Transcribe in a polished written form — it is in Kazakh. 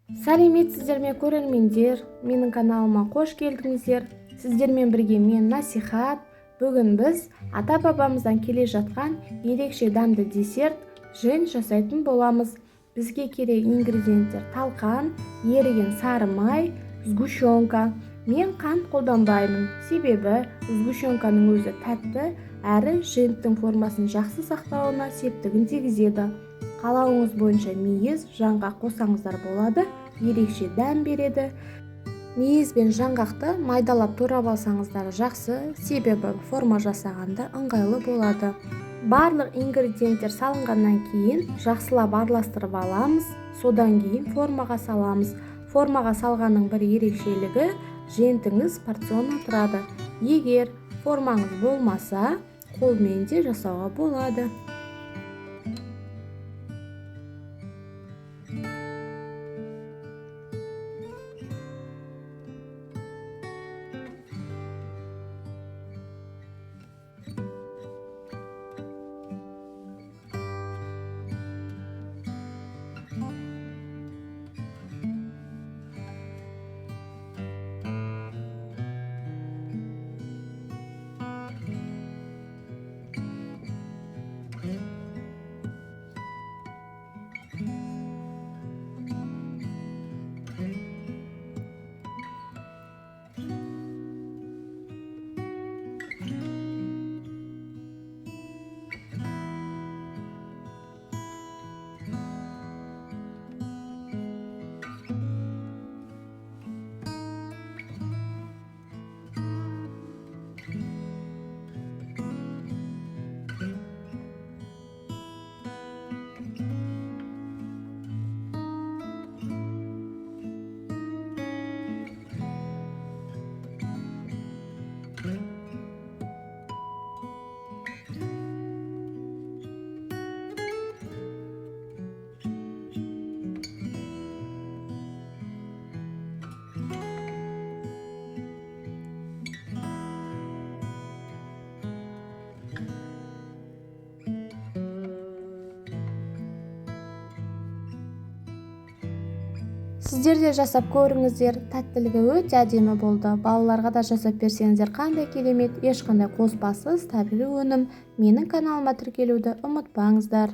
Сәлеметсіздер ме көрермендер, менің каналыма қош келдіңіздер. Сіздермен бірге мен Насихат. Бүгін біз ата-бабамыздан келе жатқан ерекше дәмді десерт жент жасайтын боламыз. Бізге керек ингредиенттер: талқан, еріген сары май, сгущенка. Мен қант қолданбаймын, себебі сгущенканың өзі тәтті әрі женттің формасын жақсы сақтауына септігін тигізеді. Қалауыңыз бойынша мейіз, жаңғақ қосаңыздар болады, ерекше дәм береді. Мейіз бен жаңғақты майдалап турап алсаңыздар жақсы, себебі форма жасағанда ыңғайлы болады. Барлық ингредиенттер салынғаннан кейін жақсылап араластырып аламыз, содан кейін формаға саламыз. Формаға салғанның бір ерекшелігі жентіңіз порционнан тұрады. Егер формаңыз болмаса, қолмен де жасауға болады. Сіздер де жасап көріңіздер, тәттілігі өте әдемі болды. Балаларға да жасап берсеңіздер қандай керемет, ешқандай қоспасыз табиғи өнім. Менің каналыма тіркелуді ұмытпаңыздар.